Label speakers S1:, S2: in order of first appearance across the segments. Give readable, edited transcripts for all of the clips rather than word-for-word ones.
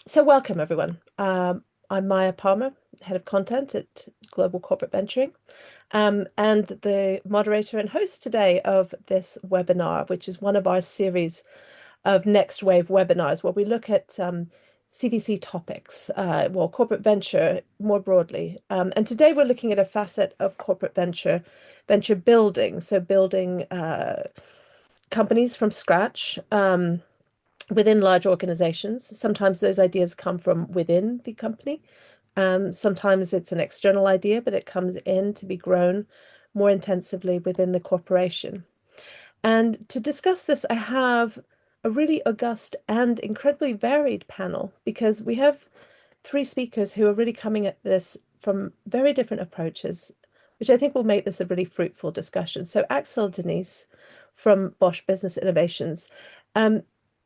S1: So welcome everyone. I'm Maya Palmer, Head of Content at Global Corporate Venturing, and the moderator and host today of this webinar, which is one of our series of Next Wave webinars, where we look at CVC topics, well, corporate venture more broadly. And today we're looking at a facet of corporate venture building. So building companies from scratch. Within large organizations. Sometimes those ideas come from within the company. Sometimes it's an external idea, but it comes in to be grown more intensively within the corporation. And to discuss this, I have a really august and incredibly varied panel because we have three speakers who are really coming at this from very different approaches, which I think will make this a really fruitful discussion. So Axel Denise from Bosch Business Innovations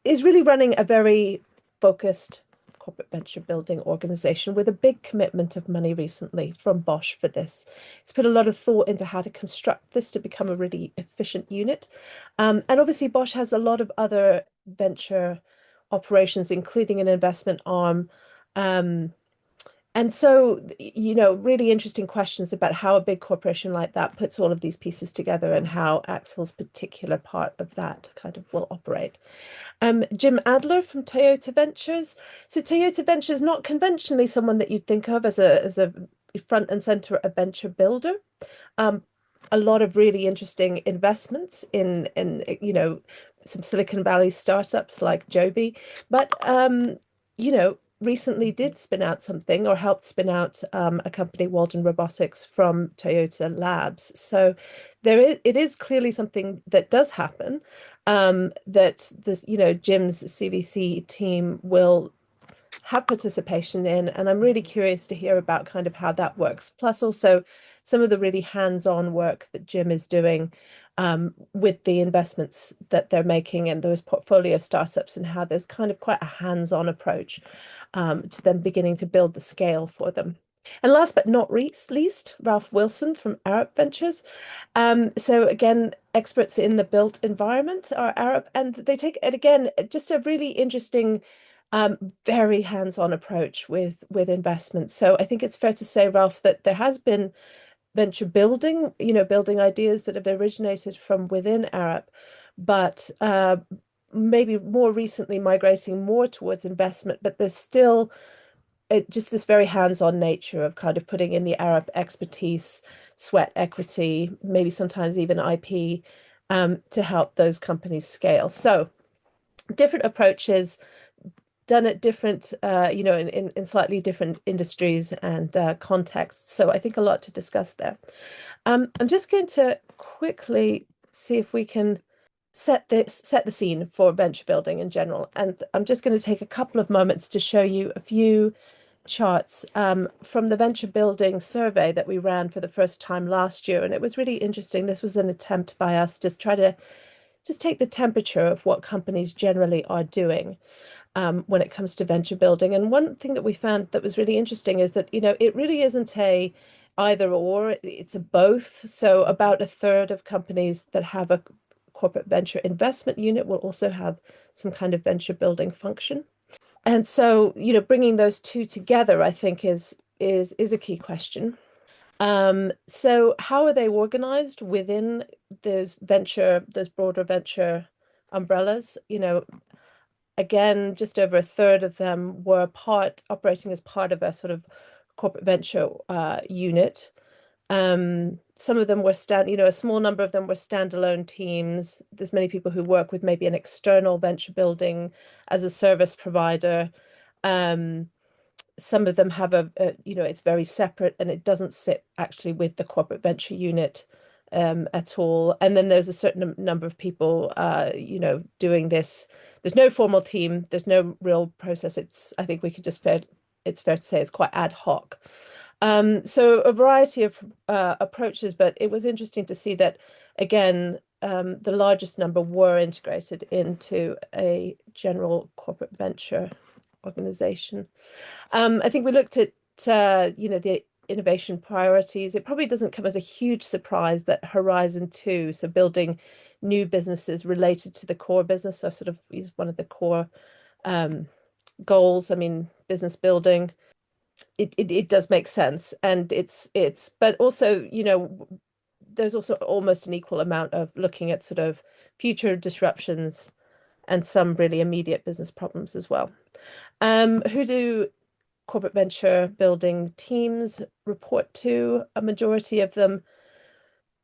S1: is really running a very focused corporate venture building organization with a big commitment of money recently from Bosch for this. It's put a lot of thought into how to construct this to become a really efficient unit. And obviously Bosch has a lot of other venture operations, including an investment arm. And so, really interesting questions about how a big corporation like that puts all of these pieces together and how Axel's particular part of that kind of will operate. Jim Adler from Toyota Ventures. So Toyota Ventures, not conventionally someone that you'd think of as a front and center a venture builder. A lot of really interesting investments in some Silicon Valley startups like Joby, but recently did spin out something or helped spin out a company, Walden Robotics, from Toyota Labs. So it is clearly something that does happen, that this, Jim's CVC team will have participation in. And I'm really curious to hear about kind of how that works. Plus also some of the really hands-on work that Jim is doing with the investments that they're making and those portfolio startups and how there's kind of quite a hands-on approach to them beginning to build the scale for them. And last but not least, Ralph Wilson from Arup Ventures. So again, experts in the built environment are Arup, and they take it again, just a really interesting, very hands-on approach with investments. So I think it's fair to say, Ralph, that there has been venture building, building ideas that have originated from within Arup, but maybe more recently migrating more towards investment, but there's still just this very hands-on nature of kind of putting in the Arup expertise, sweat equity, maybe sometimes even IP, to help those companies scale. So different approaches done at different, in slightly different industries and contexts. So I think a lot to discuss there. I'm just going to quickly see if we can set the scene for venture building in general. And I'm just going to take a couple of moments to show you a few charts from the venture building survey that we ran for the first time last year. And it was really interesting. This was an attempt by us to try to just take the temperature of what companies generally are doing when it comes to venture building. And one thing that we found that was really interesting is that, it really isn't a either or, it's a both. So about a third of companies that have a corporate venture investment unit will also have some kind of venture building function. And so, bringing those two together, I think is a key question. So how are they organized within those broader venture umbrellas? Again, just over a third of them were operating as part of a sort of corporate venture unit. Some of them were a small number of them were standalone teams. There's many people who work with maybe an external venture building as a service provider. Some of them have it's very separate and it doesn't sit actually with the corporate venture unit at all. And then there's a certain number of people, doing this. There's no formal team. There's no real process. I think it's fair to say it's quite ad hoc. So a variety of approaches, but it was interesting to see that, again, the largest number were integrated into a general corporate venture organization. I think we looked at, the innovation priorities. It probably doesn't come as a huge surprise that Horizon 2, so building new businesses related to the core business, so sort of is one of the core goals, I mean, business building, it does make sense. And but also, there's also almost an equal amount of looking at sort of future disruptions and some really immediate business problems as well. Who do corporate venture building teams report to? A majority of them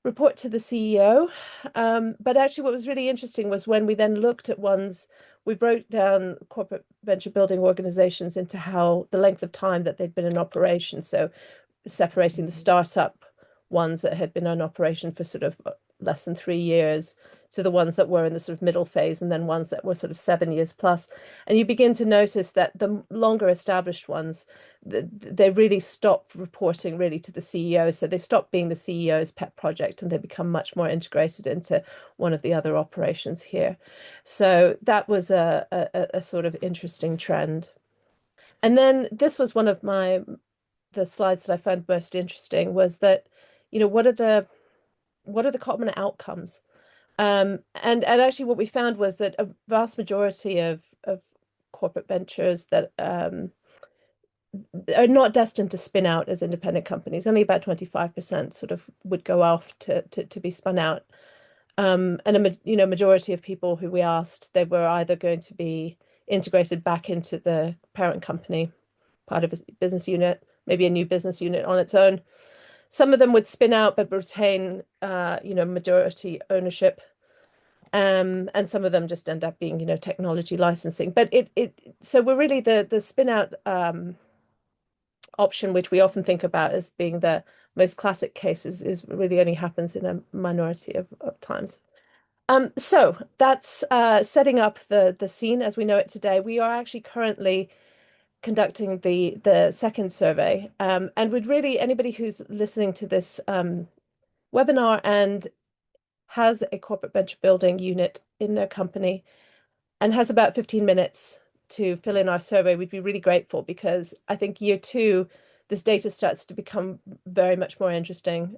S1: report to the CEO. But actually, what was really interesting was when we then looked at ones, we broke down corporate venture building organizations into how the length of time that they'd been in operation. So separating the startup ones that had been in operation for sort of less than 3 years to the ones that were in the sort of middle phase, and then ones that were sort of 7 years plus. And you begin to notice that the longer established ones, they really stop reporting really to the CEO. So they stop being the CEO's pet project and they become much more integrated into one of the other operations here. So that was a sort of interesting trend. And then this was one of the slides that I found most interesting was that, what are the common outcomes? And actually what we found was that a vast majority of corporate ventures that are not destined to spin out as independent companies. Only about 25% sort of would go off to be spun out. And majority of people who we asked, they were either going to be integrated back into the parent company, part of a business unit, maybe a new business unit on its own. Some of them would spin out but retain, majority ownership. And some of them just end up being, technology licensing. But so we're really the spin out option, which we often think about as being the most classic cases, is really only happens in a minority of times. So that's setting up the scene as we know it today. We are actually currently conducting the second survey, and would really anybody who's listening to this webinar and has a corporate venture building unit in their company and has about 15 minutes to fill in our survey, we'd be really grateful, because I think year two, this data starts to become very much more interesting,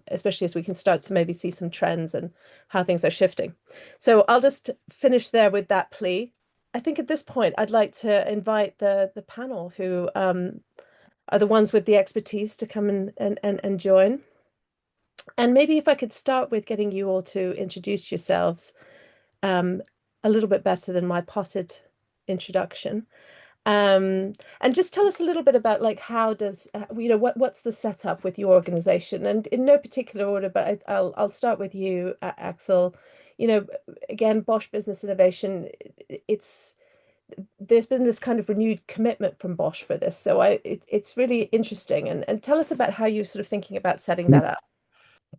S1: especially as we can start to maybe see some trends and how things are shifting. So I'll just finish there with that plea. I think at this point, I'd like to invite the panel who are the ones with the expertise to come and join. And maybe if I could start with getting you all to introduce yourselves a little bit better than my potted introduction. And just tell us a little bit about like how does what's the setup with your organization, and in no particular order, but I'll start with you, Axel. Again, Bosch Business Innovation, there's been this kind of renewed commitment from Bosch for this, so it's really interesting, and tell us about how you're sort of thinking about setting that up.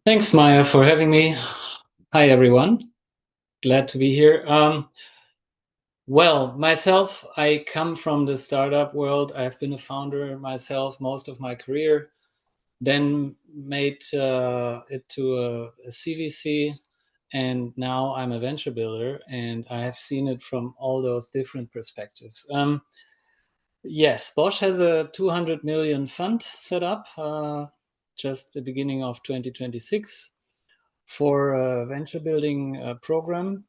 S2: Thanks, Maya, for having me. Hi, everyone. Glad to be here. Well, myself, I come from the startup world. I've been a founder myself most of my career, then made it to a CVC, and now I'm a venture builder, and I have seen it from all those different perspectives. Yes, Bosch has a 200 million fund set up just the beginning of 2026 for a venture building program,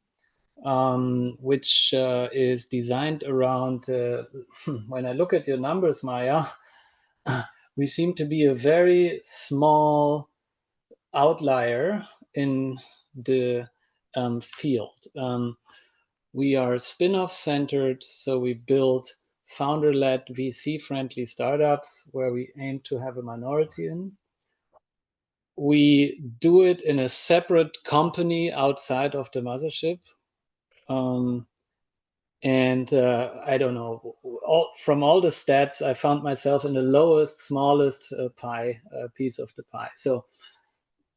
S2: which is designed around, when I look at your numbers, Maya, we seem to be a very small outlier in the field. We are spin-off centered, so we build founder-led VC-friendly startups where we aim to have a minority in. We do it in a separate company outside of the mothership. And I don't know, from all the stats, I found myself in the lowest, smallest piece of the pie. So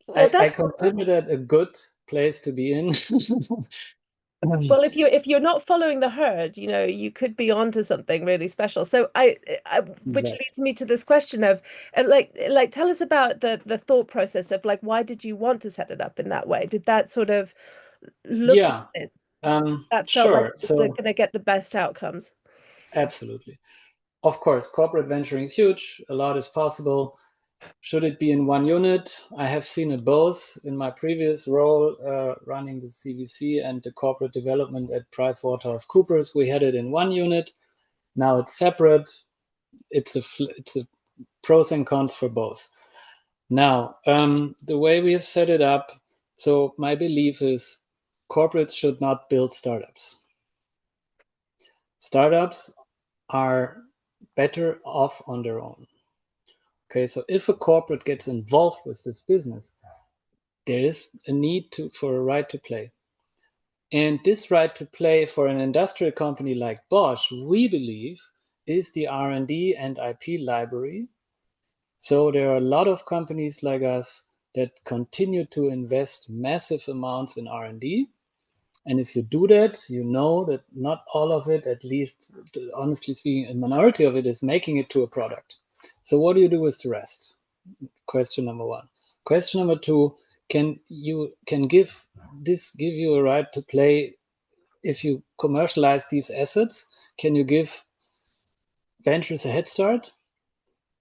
S1: Well,
S2: I consider that a good place to be in.
S1: well, if you're not following the herd, you could be onto something really special. So which
S2: Right.
S1: leads me to this question of like tell us about the thought process of like why did you want to set it up in that way? Did that sort of look
S2: Yeah,
S1: at it, that felt like
S2: sure.
S1: it was
S2: So
S1: going to get the best outcomes?
S2: absolutely. Of course, corporate venturing is huge. A lot is possible. Should it be in one unit? I have seen it both in my previous role running the CVC and the corporate development at PricewaterhouseCoopers. We had it in one unit. Now it's separate. It's a pros and cons for both. Now, the way we have set it up, so my belief is corporates should not build startups. Startups are better off on their own. Okay, so if a corporate gets involved with this business, there is a need for a right to play. And this right to play for an industrial company like Bosch, we believe, is the R&D and IP library. So there are a lot of companies like us that continue to invest massive amounts in R&D. And if you do that, you know that not all of it, at least honestly speaking, a minority of it is making it to a product. So what do you do with the rest? Question number one. Question number two, can give you a right to play if you commercialize these assets? Can you give ventures a head start?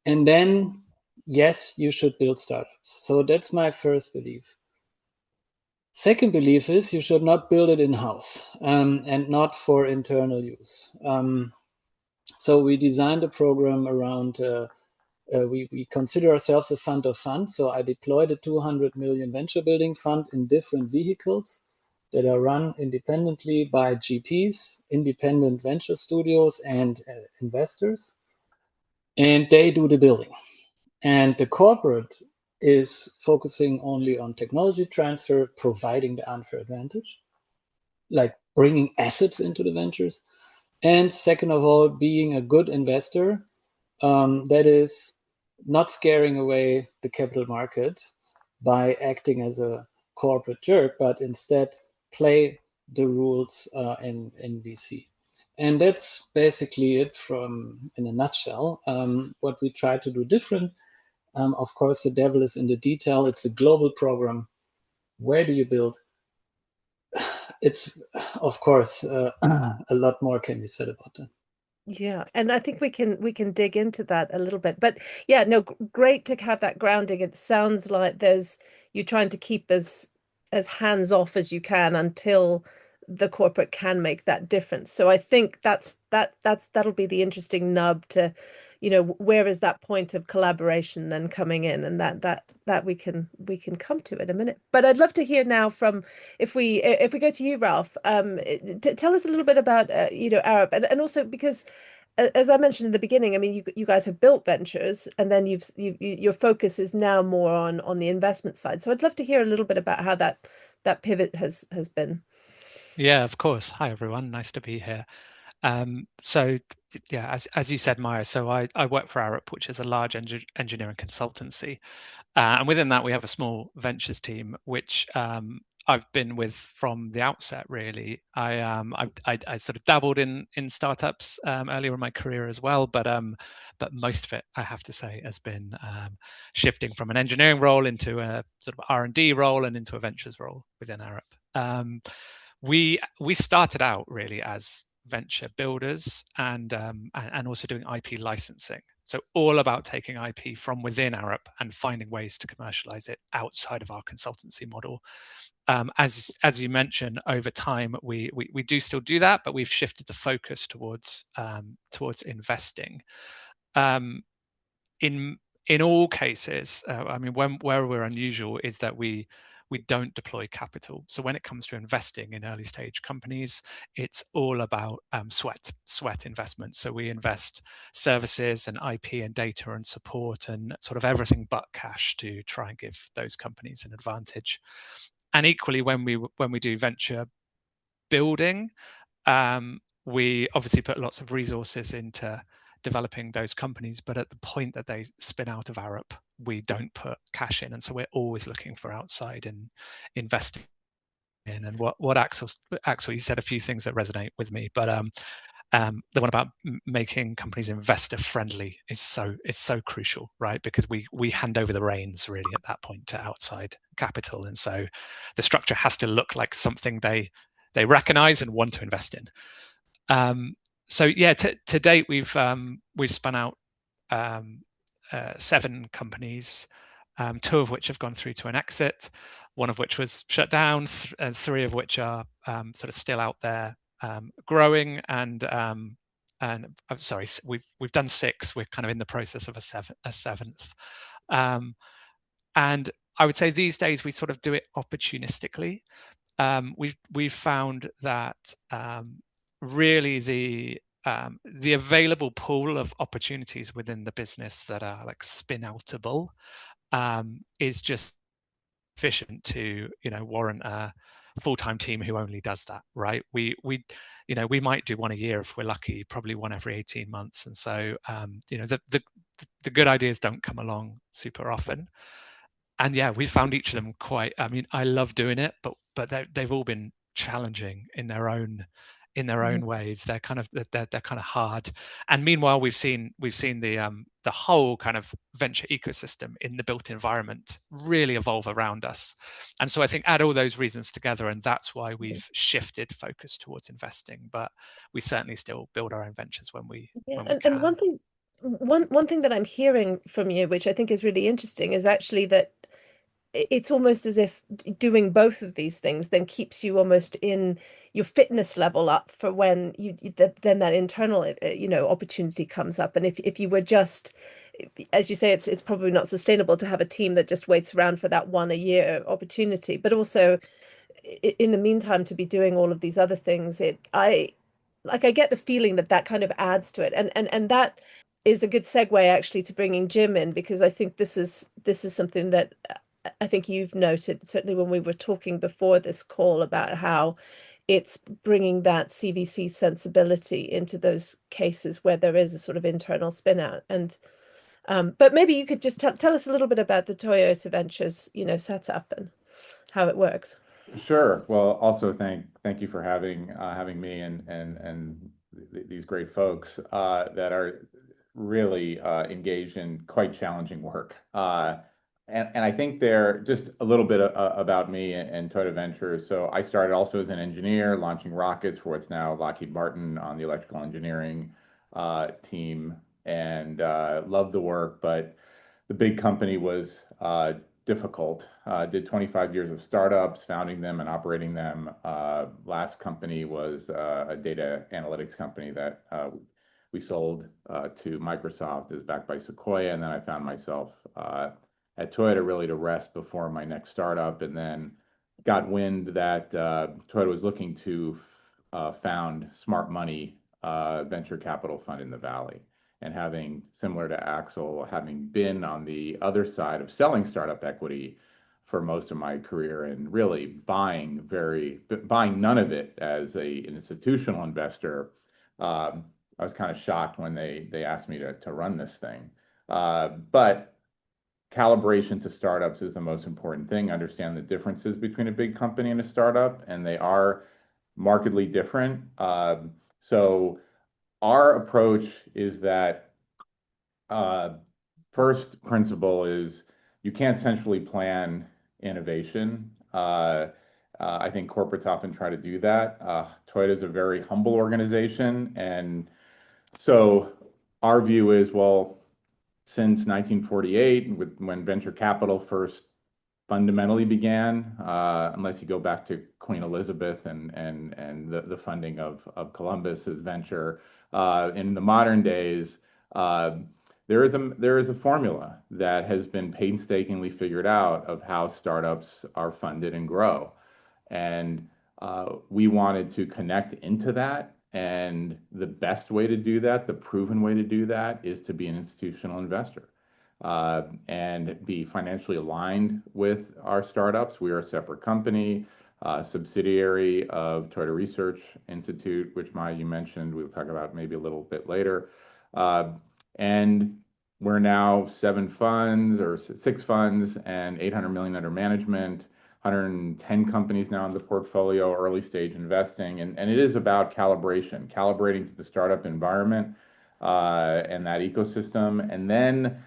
S2: And then, yes, you should build startups. So that's my first belief. Second belief is you should not build it in-house and not for internal use. So we designed a program around, we consider ourselves a fund of funds. So I deployed a 200 million venture building fund in different vehicles that are run independently by GPs, independent venture studios, and investors. And they do the building. And the corporate is focusing only on technology transfer, providing the unfair advantage, like bringing assets into the ventures. And second of all, being a good investor that is not scaring away the capital market by acting as a corporate jerk, but instead play the rules in VC. And that's basically it from in a nutshell. What we try to do different. Of course, the devil is in the detail. It's a global program. Where do you build? It's, of course, a lot more can be said about that.
S1: Yeah, and I think we can dig into that a little bit. But yeah, no, great to have that grounding. It sounds like you're trying to keep as hands off as you can until the corporate can make that difference. So I think that'll be the interesting nub to, where is that point of collaboration then coming in, and that we can come to in a minute. But I'd love to hear now from if we go to you, Ralph, tell us a little bit about Arab, and also because as I mentioned in the beginning, I mean, you guys have built ventures, and then your focus is now more on the investment side. So I'd love to hear a little bit about how that pivot has been.
S3: Yeah, of course. Hi, everyone. Nice to be here. So, yeah, as you said, Maya, so I work for Arup, which is a large engineering consultancy. And within that, we have a small ventures team, which I've been with from the outset, really. I sort of dabbled in startups earlier in my career as well, but most of it, I have to say, has been shifting from an engineering role into a sort of R&D role and into a ventures role within Arup. We started out really as venture builders and also doing IP licensing. So all about taking IP from within Arup and finding ways to commercialize it outside of our consultancy model. As you mentioned, over time we do still do that, but we've shifted the focus towards investing. In all cases, I mean, where we're unusual is that we don't deploy capital. So when it comes to investing in early stage companies, it's all about sweat investments. So we invest services and IP and data and support and sort of everything but cash to try and give those companies an advantage. And equally, when we do venture building, we obviously put lots of resources into developing those companies, but at the point that they spin out of Arup, we don't put cash in, and so we're always looking for outside and investing in. And what Axel, you said a few things that resonate with me, but the one about making companies investor friendly is so crucial, right? Because we hand over the reins really at that point to outside capital, and so the structure has to look like something they recognize and want to invest in. So yeah, to date we've spun out 7 companies, 2 of which have gone through to an exit, 1 of which was shut down, and 3 of which are sort of still out there growing and and I'm sorry, we've done 6. We're kind of in the process of a seventh. And I would say these days we sort of do it opportunistically. We've found that really the available pool of opportunities within the business that are like spin outable is just sufficient to warrant a full-time team who only does that, right? We might do one a year if we're lucky, probably one every 18 months. And so the good ideas don't come along super often. And yeah, we found each of them quite, I mean, I love doing it, but they've all been challenging in their own ways. They're kind of hard. And meanwhile, we've seen the whole kind of venture ecosystem in the built environment really evolve around us. And so I think add all those reasons together, and that's why we've shifted focus towards investing. But we certainly still build our own ventures when we
S1: And
S3: can.
S1: one thing that I'm hearing from you, which I think is really interesting, is actually that it's almost as if doing both of these things then keeps you almost in your fitness level up for when then that internal opportunity comes up. And if you were just, as you say, it's probably not sustainable to have a team that just waits around for that one a year opportunity, but also in the meantime to be doing all of these other things. I get the feeling that that kind of adds to it, and that is a good segue actually to bringing Jim in, because I think this is something that I think you've noted, certainly when we were talking before this call, about how it's bringing that CVC sensibility into those cases where there is a sort of internal spin out. And but maybe you could just tell us a little bit about the Toyota Ventures, setup and how it works.
S4: Sure. Well, also thank you for having me and these great folks that are really engaged in quite challenging work. And I think they're just a little bit about me and Toyota Ventures. So I started also as an engineer, launching rockets for what's now Lockheed Martin on the electrical engineering team, and loved the work, but the big company was difficult. Did 25 years of startups, founding them and operating them. Last company was a data analytics company that we sold to Microsoft. It was backed by Sequoia, and then I found myself at Toyota really to rest before my next startup, and then got wind that Toyota was looking to found smart money venture capital fund in the Valley. And having, similar to Axel, having been on the other side of selling startup equity for most of my career and really buying none of it as an institutional investor, I was kind of shocked when they asked me to run this thing. But calibration to startups is the most important thing. Understand the differences between a big company and a startup, and they are markedly different. So our approach is that first principle is you can't centrally plan innovation. I think corporates often try to do that. Toyota is a very humble organization, and so our view is, well, since 1948, when venture capital first fundamentally began, unless you go back to Queen Elizabeth and the funding of Columbus's venture. In the modern days, there is a formula that has been painstakingly figured out of how startups are funded and grow. And we wanted to connect into that. And the best way to do that, the proven way to do that, is to be an institutional investor and be financially aligned with our startups. We are a separate company, subsidiary of Toyota Research Institute, which Maya, you mentioned, we'll talk about maybe a little bit later. And we're now 7 funds or 6 funds and 800 million under management, 110 companies now in the portfolio, early stage investing. And it is about calibrating to the startup environment and that ecosystem, and then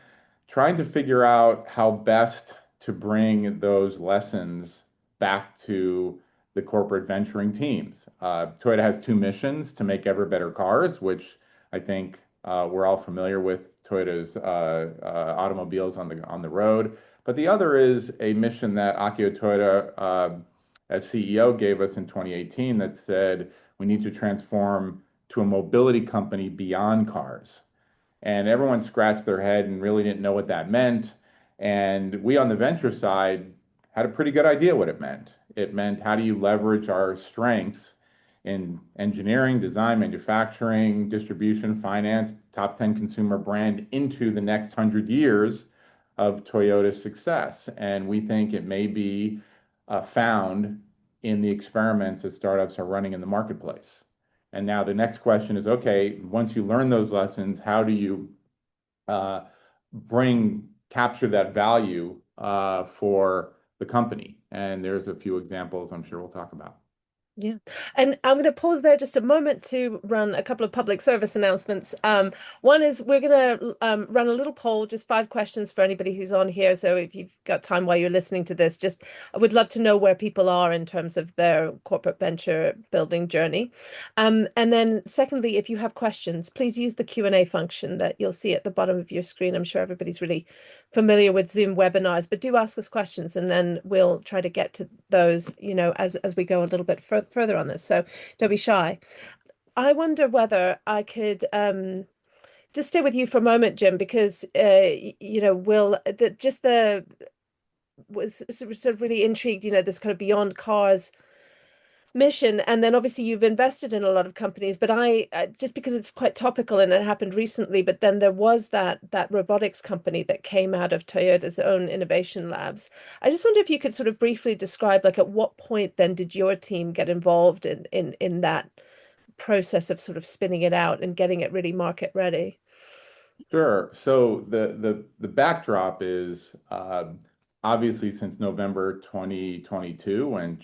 S4: trying to figure out how best to bring those lessons back to the corporate venturing teams. Toyota has 2 missions: to make ever better cars, which I think we're all familiar with Toyota's automobiles on the road. But the other is a mission that Akio Toyoda, as CEO, gave us in 2018 that said we need to transform to a mobility company beyond cars. And everyone scratched their head and really didn't know what that meant. And we on the venture side had a pretty good idea what it meant. It meant how do you leverage our strengths in engineering, design, manufacturing, distribution, finance, top 10 consumer brand into the next 100 years of Toyota's success. And we think it may be found in the experiments that startups are running in the marketplace. And now the next question is, okay, once you learn those lessons, how do you uh, capture that value for the company? And there's a few examples I'm sure we'll talk about.
S1: Yeah. And I'm going to pause there just a moment to run a couple of public service announcements. One is we're going to run a little poll, just 5 questions for anybody who's on here. So if you've got time while you're listening to this, just I would love to know where people are in terms of their corporate venture building journey. And then secondly, if you have questions, please use the Q&A function that you'll see at the bottom of your screen. I'm sure everybody's really familiar with Zoom webinars, but do ask us questions and then we'll try to get to those, as we go a little bit further on this. So don't be shy. I wonder whether I could just stay with you for a moment, Jim, because Will, was sort of really intrigued, this kind of beyond cars mission, and then obviously you've invested in a lot of companies, but I just because it's quite topical and it happened recently, but then there was that robotics company that came out of Toyota's own innovation labs. I just wonder if you could sort of briefly describe, like, at what point then did your team get involved in that process of sort of spinning it out and getting it really market ready.
S4: Sure. So the backdrop is obviously since November 2022, when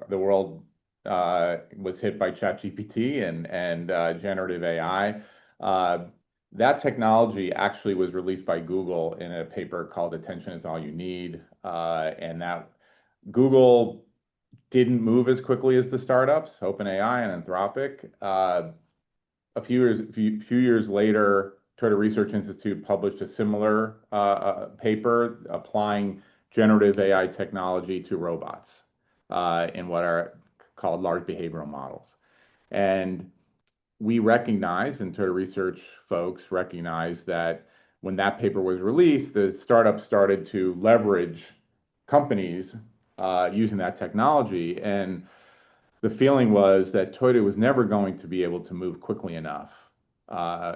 S4: the world was hit by ChatGPT and generative AI. That technology actually was released by Google in a paper called "Attention is All You Need," and that Google didn't move as quickly as the startups, OpenAI and Anthropic. A few years later, Toyota Research Institute published a similar paper applying generative AI technology to robots in what are called large behavioral models. And we recognize, and Toyota Research folks recognize, that when that paper was released, the startups started to leverage companies using that technology. And the feeling was that Toyota was never going to be able to move quickly enough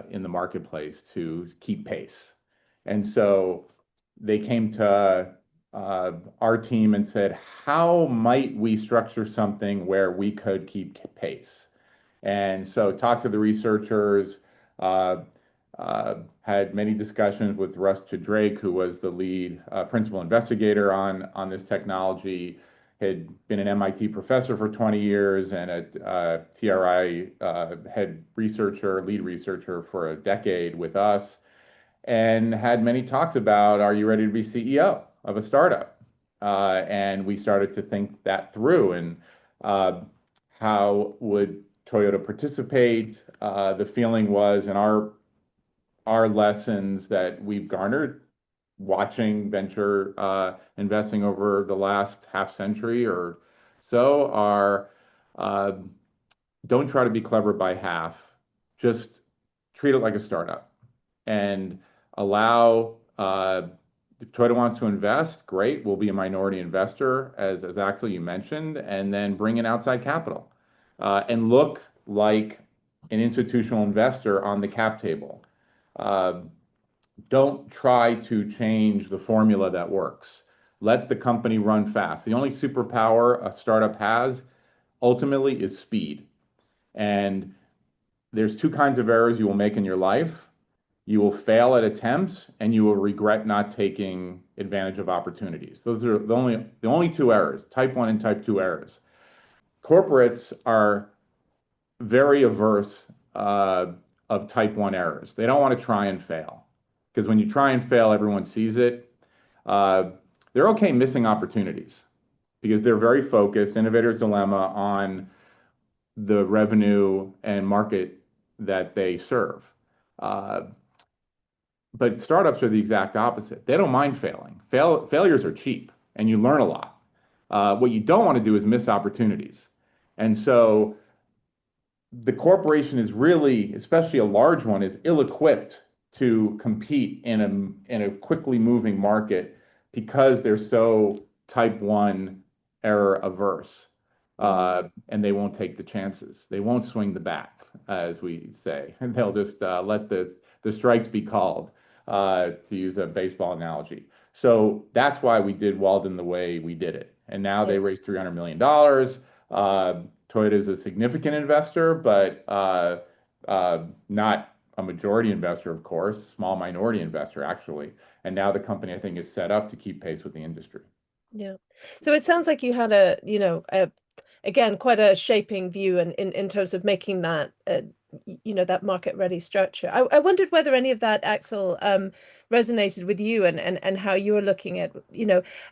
S4: in the marketplace to keep pace. And so they came to our team and said, how might we structure something where we could keep pace? And so talked to the researchers, uh, had many discussions with Russ Drake, who was the lead principal investigator on this technology, had been an MIT professor for 20 years and a TRI lead researcher for a decade with us, and had many talks about, are you ready to be CEO of a startup? And we started to think that through, and how would Toyota participate? The feeling was, in our lessons that we've garnered watching venture investing over the last half century or so, are uh, don't try to be clever by half. Just treat it like a startup and allow. If Toyota wants to invest, great. We'll be a minority investor, as Axel you mentioned, and then bring in outside capital and look like an institutional investor on the cap table. Uh, don't try to change the formula that works. Let the company run fast. The only superpower a startup has ultimately is speed. And there's two kinds of errors you will make in your life. You will fail at attempts and you will regret not taking advantage of opportunities. Those are the only two errors, type 1 and type 2 errors. Corporates are very averse of type 1 errors. They don't want to try and fail because when you try and fail, everyone sees it. Uh, they're okay missing opportunities because they're very focused, innovator's dilemma, on the revenue and market that they serve. Uh, but startups are the exact opposite. They don't mind failing. Failures are cheap and you learn a lot. What you don't want to do is miss opportunities. And so the corporation is really, especially a large one, is ill-equipped to compete in a quickly moving market because they're so type one error averse. And they won't take the chances. They won't swing the bat, as we say. And they'll just let the strikes be called, to use a baseball analogy. So that's why we did Walden the way we did it. And now they raised $300 million. Toyota is a significant investor, but not a majority investor, of course, small minority investor, actually. And now the company, I think, is set up to keep pace with the industry.
S1: Yeah. So it sounds like you had again, quite a shaping view in terms of making that, that market ready structure. I wondered whether any of that, Axel, resonated with you and how you were looking at,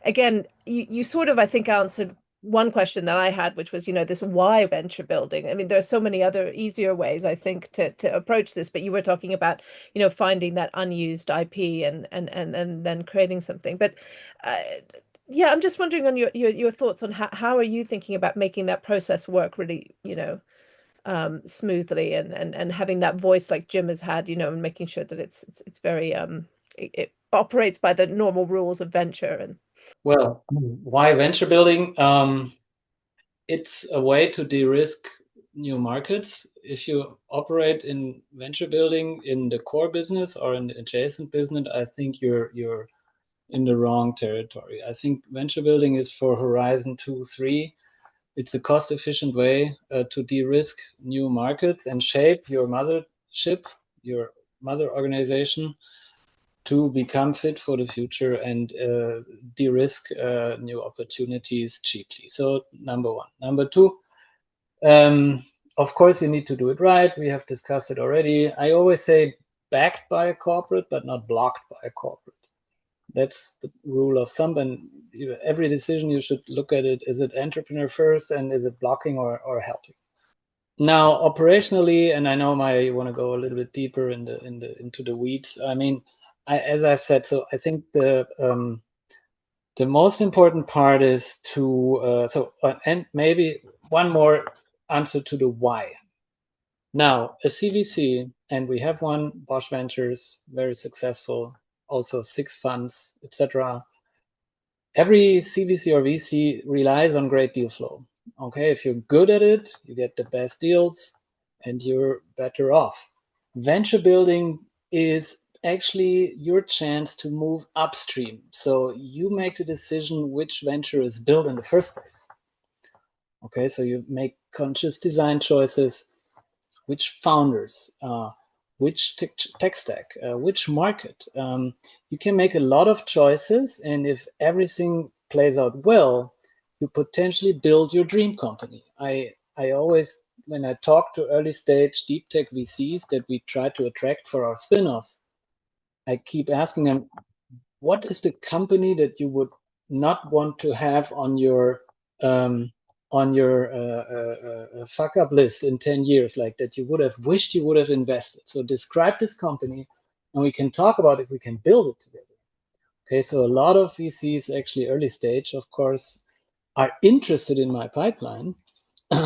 S1: again, you sort of, I think, answered one question that I had, which was, this why venture building. I mean, there are so many other easier ways, I think, to approach this, but you were talking about, finding that unused IP and then creating something. But yeah, I'm just wondering on your thoughts on how are you thinking about making that process work really, smoothly and having that voice like Jim has had, and making sure that it's very it operates by the normal rules of venture. And
S2: well, why venture building? It's a way to de-risk new markets. If you operate in venture building in the core business or in the adjacent business, I think you're in the wrong territory. I think venture building is for Horizon 2, 3. It's a cost efficient way to de-risk new markets and shape your mothership, your mother organization, to become fit for the future and de-risk new opportunities cheaply. So number one. Number two, of course, you need to do it right. We have discussed it already. I always say backed by a corporate, but not blocked by a corporate. That's the rule of thumb. And every decision you should look at it: is it entrepreneur first, and is it blocking or helping? Now, operationally, and I know you want to go a little bit deeper into the weeds. I mean, as I've said, so I think the most important part is to and maybe one more answer to the why. Now, a CVC, and we have one, Bosch Ventures, very successful, also 6 funds, etc. Every CVC or VC relies on great deal flow. Okay, if you're good at it, you get the best deals and you're better off. Venture building is actually your chance to move upstream. So you make the decision which venture is built in the first place. Okay, so you make conscious design choices, which founders, which tech stack, which market. You can make a lot of choices, and if everything plays out well, you potentially build your dream company. I always, when I talk to early stage deep tech VCs that we try to attract for our spin-offs, I keep asking them, what is the company that you would not want to have on your fuck up list in 10 years, like that you would have wished you would have invested? So describe this company and we can talk about if we can build it together. Okay, so a lot of VCs, actually early stage, of course, are interested in my pipeline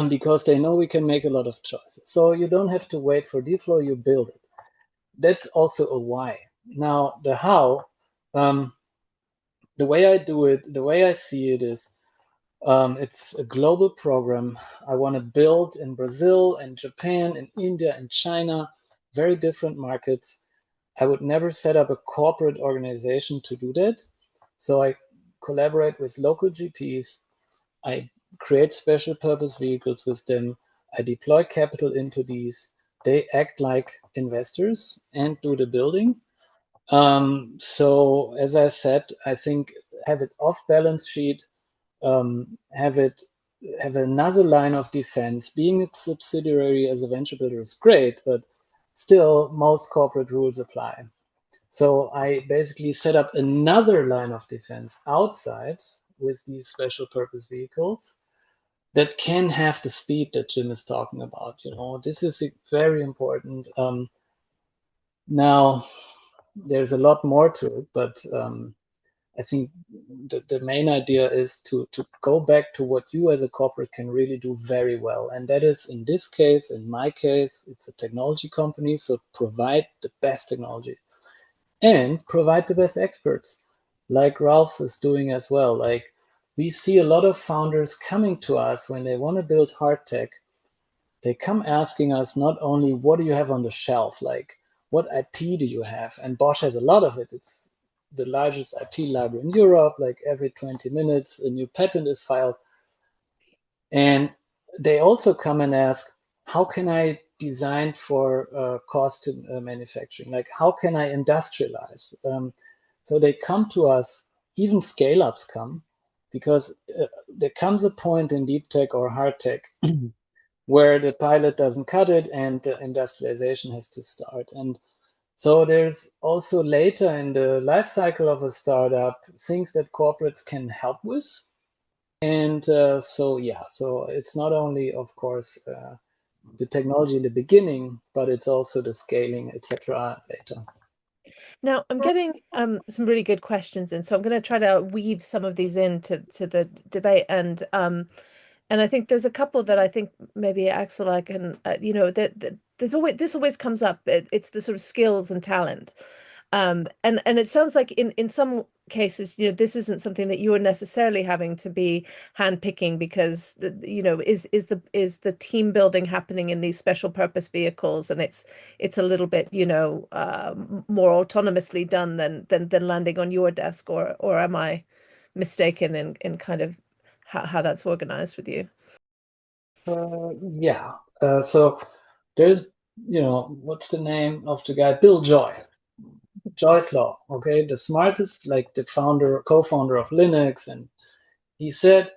S2: because they know we can make a lot of choices. So you don't have to wait for deal flow, you build it. That's also a why. Now, the how, the way I do it, the way I see it is, it's a global program. I want to build in Brazil and Japan and India and China, very different markets. I would never set up a corporate organization to do that. So I collaborate with local GPs. I create special purpose vehicles with them. I deploy capital into these. They act like investors and do the building. So as I said, I think have it off balance sheet, have another line of defense. Being a subsidiary as a venture builder is great, but still most corporate rules apply. So I basically set up another line of defense outside with these special purpose vehicles that can have the speed that Jim is talking about. This is very important. Now, there's a lot more to it, but I think the main idea is to go back to what you as a corporate can really do very well. And that is, in this case, in my case, it's a technology company. So provide the best technology and provide the best experts, like Ralph is doing as well. Like, we see a lot of founders coming to us when they want to build hard tech. They come asking us not only what do you have on the shelf, like what IP do you have? And Bosch has a lot of it. It's the largest IP library in Europe. Like every 20 minutes, a new patent is filed. And they also come and ask, how can I design for cost to manufacturing? Like, how can I industrialize? So they come to us, even scale ups come, because there comes a point in deep tech or hard tech where the pilot doesn't cut it and the industrialization has to start. And so there's also later in the life cycle of a startup things that corporates can help with. And so it's not only, of course, the technology in the beginning, but it's also the scaling, etc. later.
S1: Now, I'm getting some really good questions in, so I'm going to try to weave some of these into the debate, and I think there's a couple that I think maybe Axel, I can, that there's always this always comes up. It's the sort of skills and talent, and it sounds like in some cases, this isn't something that you are necessarily having to be handpicking because is the team building happening in these special purpose vehicles, and it's a little bit more autonomously done than landing on your desk, or am I mistaken in kind of how that's organized with you?
S2: Yeah. So there's, what's the name of the guy? Bill Joy. Joy's Law. Okay, the smartest, like the co-founder of Linux, and he said,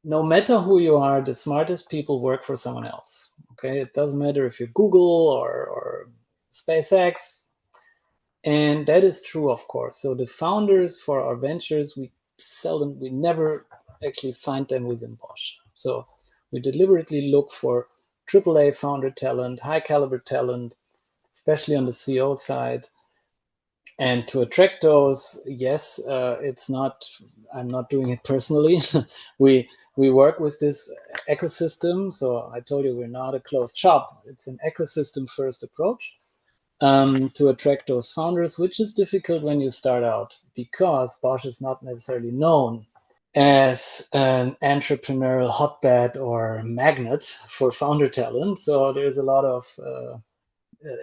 S2: no matter who you are, the smartest people work for someone else. Okay, it doesn't matter if you're Google or SpaceX, and that is true, of course. So the founders for our ventures, we never actually find them within Bosch. So we deliberately look for AAA founder talent, high caliber talent, especially on the CEO side. And to attract those, yes, it's not. I'm not doing it personally. we we work with this ecosystem. So I told you we're not a closed shop. It's an ecosystem first approach to attract those founders, which is difficult when you start out because Bosch is not necessarily known as an entrepreneurial hotbed or magnet for founder talent. So there's a lot of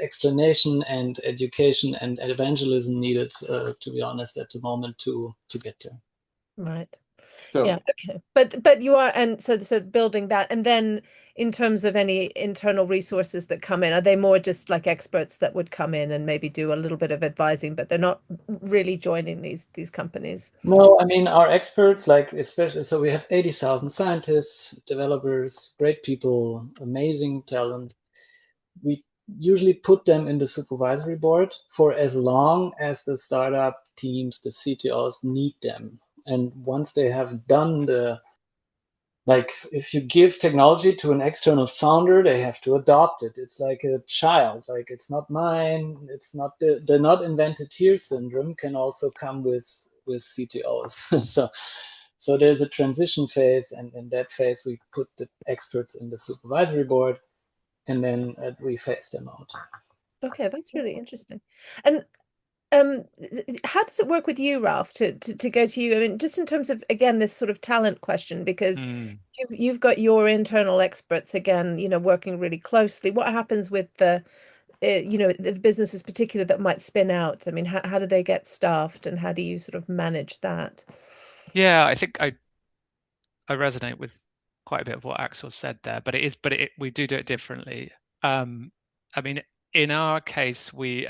S2: explanation and education and evangelism needed, to be honest, at the moment to get there.
S1: Right. Yeah,
S4: So
S1: okay. But you are, and so building that, and then in terms of any internal resources that come in, are they more just like experts that would come in and maybe do a little bit of advising, but they're not really joining these companies?
S2: No, I mean, our experts, like especially, so we have 80,000 scientists, developers, great people, amazing talent. We usually put them in the supervisory board for as long as the startup teams, the CTOs need them. And once they have done like if you give technology to an external founder, they have to adopt it. It's like a child, like it's not mine. It's not the not invented here syndrome can also come with CTOs. So there's a transition phase, and in that phase we put the experts in the supervisory board, and then we phase them out.
S1: Okay, that's really interesting. And how does it work with you, Ralph, to go to you? I mean, just in terms of, again, this sort of talent question, because you've got your internal experts again, working really closely. What happens with the businesses particular that might spin out? I mean, how do they get staffed, and how do you sort of manage that?
S3: Yeah, I think I resonate with quite a bit of what Axel said there, but we do it differently. I mean, in our case, we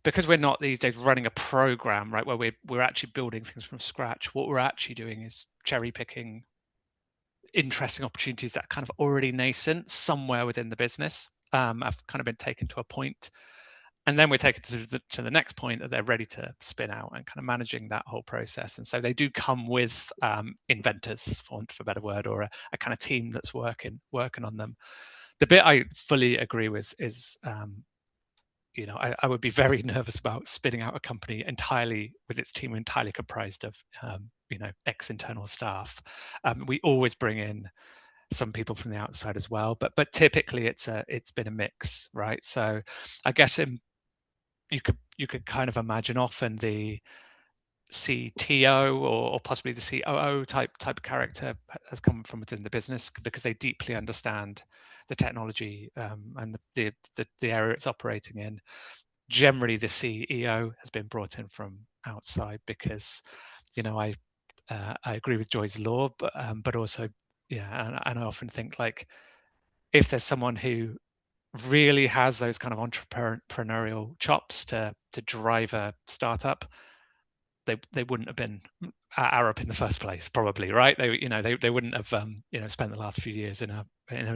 S3: because we're not these days running a program, right, where we're actually building things from scratch. What we're actually doing is cherry picking interesting opportunities that are kind of already nascent somewhere within the business. Have kind of been taken to a point, and then we're taken to the next point that they're ready to spin out, and kind of managing that whole process. And so they do come with inventors, for want of a better word, or a kind of team that's working on them. The bit I fully agree with is I would be very nervous about spinning out a company entirely with its team entirely comprised of ex-internal staff. We always bring in some people from the outside as well, but typically it's been a mix, right? So I guess you could kind of imagine often the CTO or possibly the COO type character has come from within the business because they deeply understand the technology and the area it's operating in. Generally, the CEO has been brought in from outside because, I agree with Joy's law, but also, and I often think like if there's someone who really has those kind of entrepreneurial chops to drive a startup, they wouldn't have been at Arup in the first place, probably, right? They wouldn't have spent the last few years in a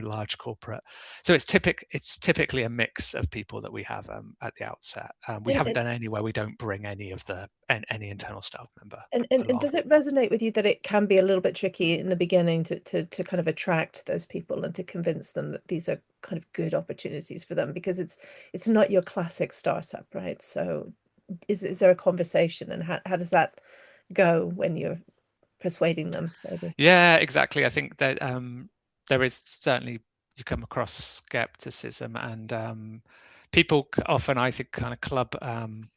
S3: large corporate. So it's typically a mix of people that we have at the outset. We haven't done anywhere we don't bring any internal staff member
S1: and
S3: along.
S1: does it resonate with you that it can be a little bit tricky in the beginning to kind of attract those people and to convince them that these are kind of good opportunities for them, because it's not your classic startup, right? So is there a conversation, and how does that go when you're persuading them, maybe?
S3: Yeah, exactly. I think that there is certainly, you come across skepticism, and people often, I think, kind of club kind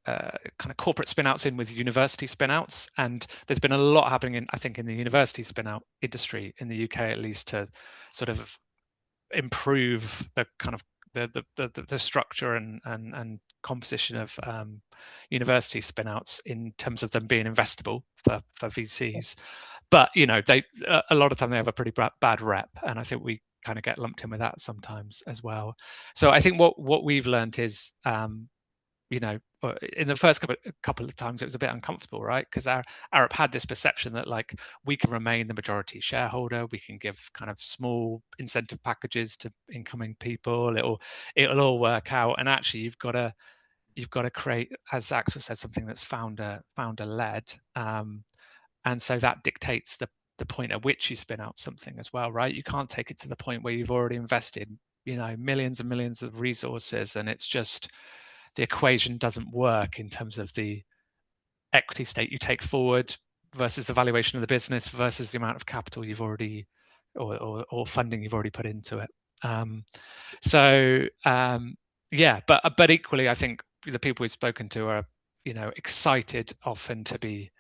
S3: of corporate spinouts in with university spinouts, and there's been a lot happening I think in the university spinout industry in the UK at least to sort of improve the kind of the structure and composition of university spinouts in terms of them being investable for VCs. But they a lot of time they have a pretty bad rep, and I think we kind of get lumped in with that sometimes as well. So I think what we've learned is in the first couple of times it was a bit uncomfortable, right? Because Arup had this perception that like we can remain the majority shareholder, we can give kind of small incentive packages to incoming people, it'll all work out, and actually you've got to create, as Axel said, something that's founder led, and so that dictates the point at which you spin out something as well, right? You can't take it to the point where you've already invested millions and millions of resources, and it's just the equation doesn't work in terms of the equity stake you take forward versus the valuation of the business versus the amount of capital you've already or funding you've already put into it. But equally, I think the people we've spoken to are excited often to be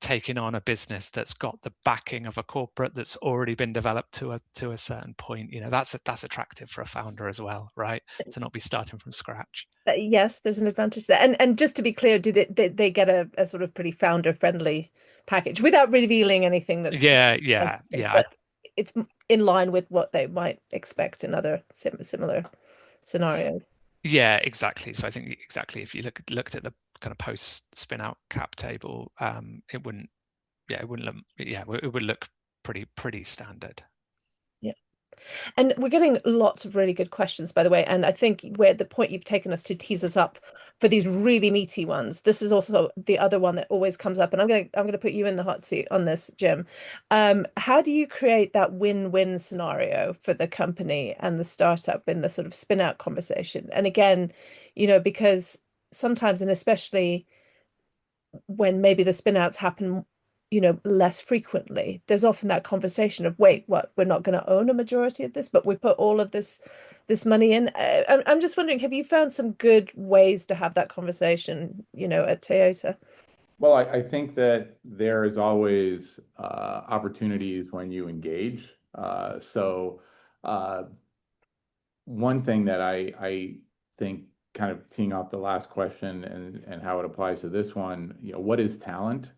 S3: taking on a business that's got the backing of a corporate that's already been developed to a certain point. That's attractive for a founder as well, right? To not be starting from scratch.
S1: Yes, there's an advantage there. And just to be clear, do they get a sort of pretty founder friendly package without revealing anything that's
S3: yeah.
S1: but it's in line with what they might expect in other similar scenarios.
S3: Yeah, exactly. So I think exactly if you looked at the kind of post spin out cap table, it wouldn't it would look pretty standard.
S1: Yeah. And we're getting lots of really good questions, by the way. And I think where the point you've taken us to tease us up for these really meaty ones. This is also the other one that always comes up. And I'm gonna put you in the hot seat on this, Jim. How do you create that win-win scenario for the company and the startup in the sort of spin out conversation? And again, because sometimes, and especially when maybe the spin outs happen less frequently, there's often that conversation of, wait, what, we're not going to own a majority of this, but we put all of this money in. I'm just wondering, have you found some good ways to have that conversation at Toyota?
S4: Well, I think that there is always opportunities when you engage. One thing that I think, kind of teeing off the last question and how it applies to this one, what is talent?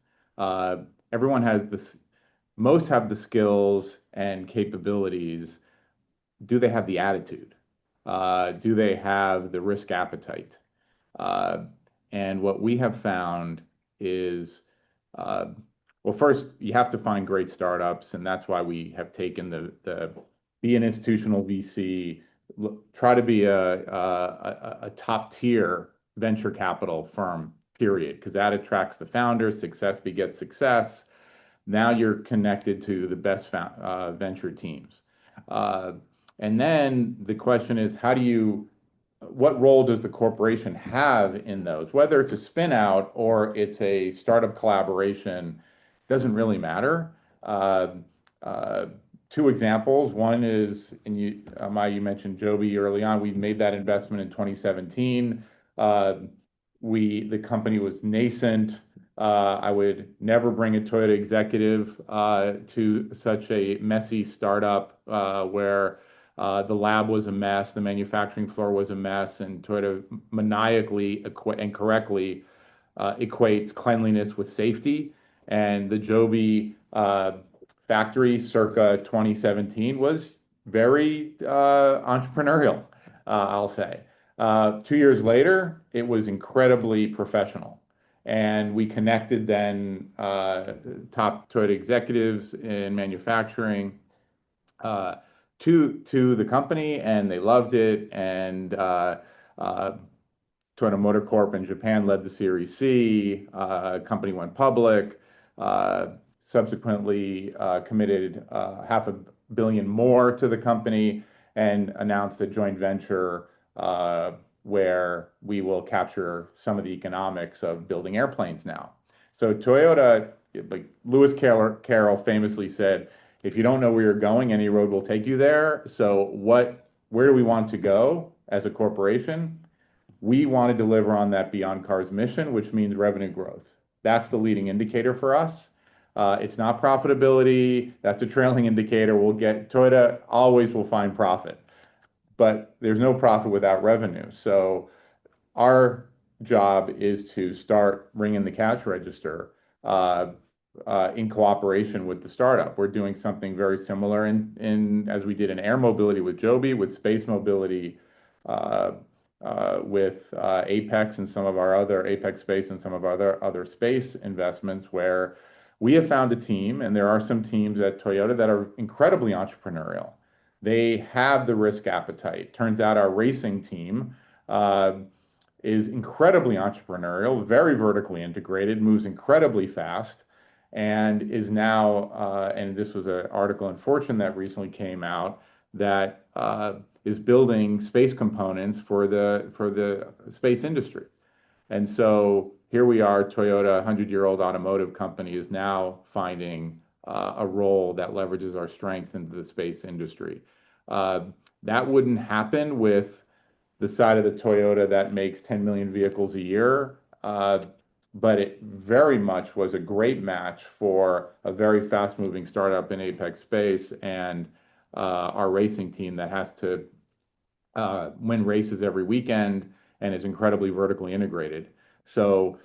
S4: Everyone has this, most have the skills and capabilities. Do they have the attitude? Do they have the risk appetite? Uh, and what we have found is, uh, well, first you have to find great startups, and that's why we have taken the be an institutional VC, try to be a top tier venture capital firm, period, because that attracts the founders. Success begets success. Now you're connected to the best venture teams. And then the question is, how do you what role does the corporation have in those? Whether it's a spin out or it's a startup collaboration, doesn't really matter. Uh, uh, Two examples. One is, and you mentioned Joby early on. We made that investment in 2017. Uh, the company was nascent. I would never bring a Toyota executive to such a messy startup where the lab was a mess, the manufacturing floor was a mess, and Toyota maniacally and correctly equates cleanliness with safety. And the Joby factory circa 2017 was very entrepreneurial, I'll say. 2 years later, it was incredibly professional. And we connected then top Toyota executives in manufacturing uh, to the company, and they loved it. And uh, Toyota Motor Corp in Japan led the Series C. Company went public. Uh, Subsequently, committed $500 million more to the company and announced a joint venture where we will capture some of the economics of building airplanes now. So Toyota, like Carroll famously said, if you don't know where you're going, any road will take you there. So where do we want to go as a corporation? We want to deliver on that Beyond Cars mission, which means revenue growth. That's the leading indicator for us. It's not profitability. That's a trailing indicator. Toyota always will find profit, but there's no profit without revenue. So our job is to start ringing the cash register uh, in cooperation with the startup. We're doing something very similar as we did in air mobility with Joby, with space mobility uh, with Apex and some of our other Apex Space and some of our other space investments, where we have found a team, and there are some teams at Toyota that are incredibly entrepreneurial. They have the risk appetite. Turns out our racing team uh, is incredibly entrepreneurial, very vertically integrated, moves incredibly fast, and is now, and this was an article in Fortune that recently came out that is building space components for the space industry. And so here we are, Toyota, a 100-year-old automotive company, is now finding a role that leverages our strength into the space industry. Uh, that wouldn't happen with the side of the Toyota that makes 10 million vehicles a year. But it very much was a great match for a very fast-moving startup in Apex Space and our racing team that has to win races every weekend and is incredibly vertically integrated. So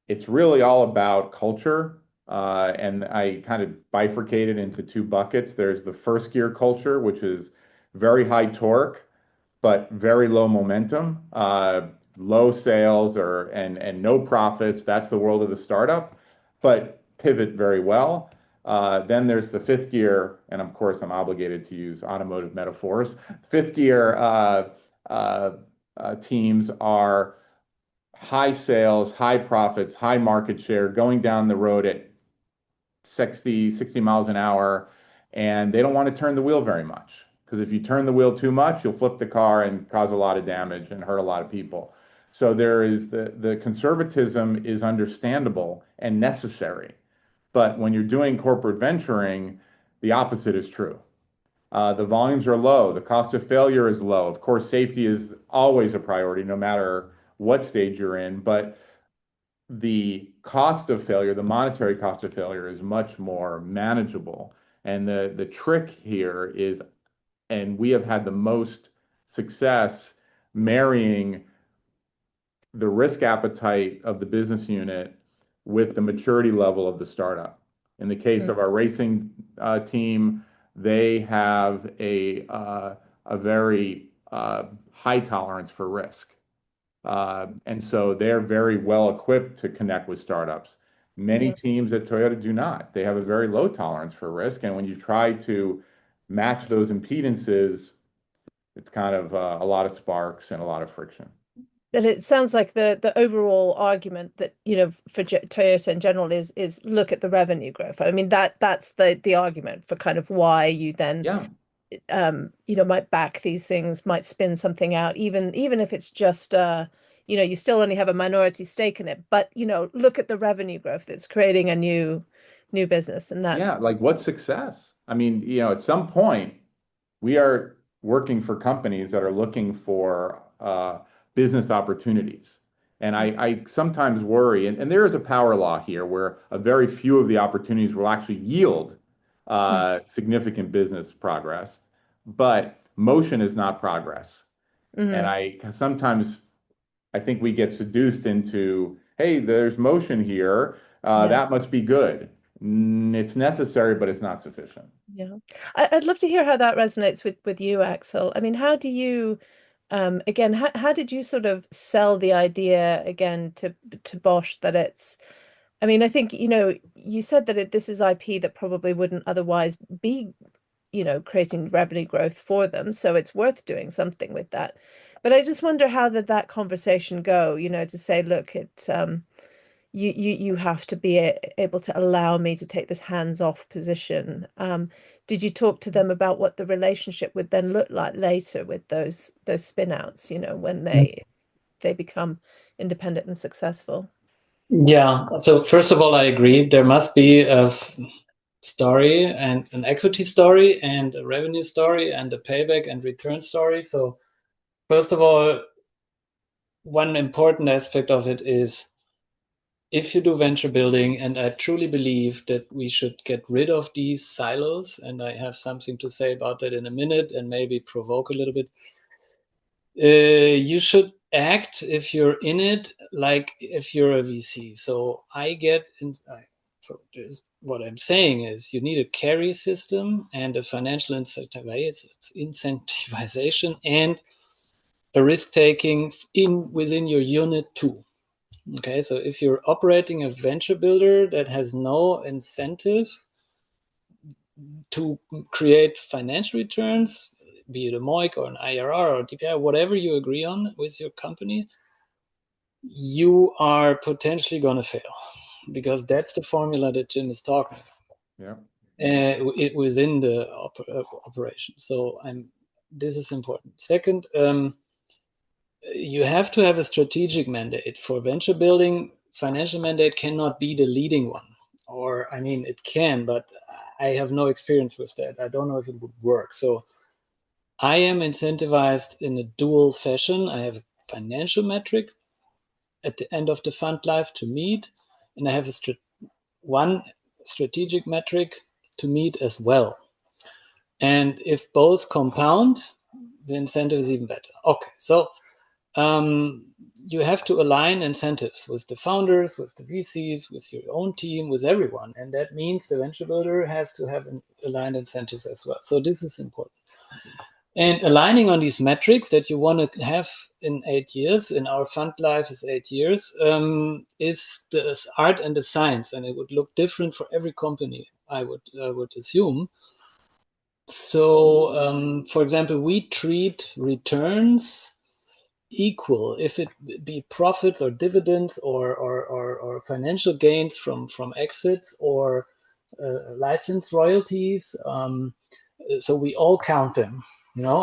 S4: it's really all about culture. And I kind of bifurcated into two buckets. There's the first gear culture, which is very high torque but very low momentum, low sales and no profits. That's the world of the startup, but pivot very well. Then there's the fifth gear, and of course, I'm obligated to use automotive metaphors. Fifth gear uh, teams are high sales, high profits, high market share, going down the road at 60 miles an hour, and they don't want to turn the wheel very much. Because if you turn the wheel too much, you'll flip the car and cause a lot of damage and hurt a lot of people. So there is the conservatism is understandable and necessary. But when you're doing corporate venturing, the opposite is true. The volumes are low, the cost of failure is low. Of course, safety is always a priority, no matter what stage you're in. But the cost of failure, the monetary cost of failure, is much more manageable. And the trick here is, and we have had the most success marrying the risk appetite of the business unit with the maturity level of the startup. In the case of our racing team, they have a very high tolerance for risk. And so they're very well equipped to connect with startups. Many teams at Toyota do not. They have a very low tolerance for risk. And when you try to match those impedances, it's kind of a lot of sparks and a lot of friction.
S1: And it sounds like the overall argument that, for Toyota in general is look at the revenue growth. I mean, that's the argument for kind of why you then
S4: Yeah.
S1: might back these things, might spin something out, even if it's just you still only have a minority stake in it, but look at the revenue growth that's creating a new business, and that.
S4: Yeah, like what's success? I mean, at some point, we are working for companies that are looking for business opportunities. And I sometimes worry, and there is a power law here where a very few of the opportunities will actually yield
S1: Mm.
S4: significant business progress, but motion is not progress. And
S1: Mhm.
S4: I sometimes I think we get seduced into, hey, there's motion here,
S1: Yeah.
S4: that must be good. It's necessary, but it's not sufficient.
S1: Yeah. I'd love to hear how that resonates with you, Axel. I mean, how do you, again, how did you sort of sell the idea again to Bosch that it's, I mean, I think, you said that this is IP that probably wouldn't otherwise be, creating revenue growth for them. So it's worth doing something with that. But I just wonder how did that conversation go, to say, look, you have to be able to allow me to take this hands-off position. Did you talk to them about what the relationship would then look like later with those spin outs, when they become independent and successful?
S2: Yeah. So first of all, I agree. There must be a story and an equity story and a revenue story and a payback and return story. So first of all, one important aspect of it is if you do venture building, and I truly believe that we should get rid of these silos, and I have something to say about that in a minute and maybe provoke a little bit. You should act if you're in it like if you're a VC. So so what I'm saying is you need a carry system and a financial incentivization and a risk taking within your unit too. Okay, so if you're operating a venture builder that has no incentive to create financial returns, be it a MOIC or an IRR or DPI, whatever you agree on with your company, you are potentially going to fail because that's the formula that Jim is talking
S4: Yeah.
S2: within the operation. So this is important. Second, you have to have a strategic mandate for venture building. Financial mandate cannot be the leading one, or I mean, it can, but I have no experience with that. I don't know if it would work. So I am incentivized in a dual fashion. I have a financial metric at the end of the fund life to meet, and I have one strategic metric to meet as well. And if both compound, the incentive is even better. Okay, so you have to align incentives with the founders, with the VCs, with your own team, with everyone. And that means the venture builder has to have aligned incentives as well. So this is important. And aligning on these metrics that you want to have in 8 years, in our fund life is 8 years, is the art and the science. And it would look different for every company, I would assume. So, for example, we treat returns equal, if it be profits or dividends or financial gains from exits or license royalties. So we all count them,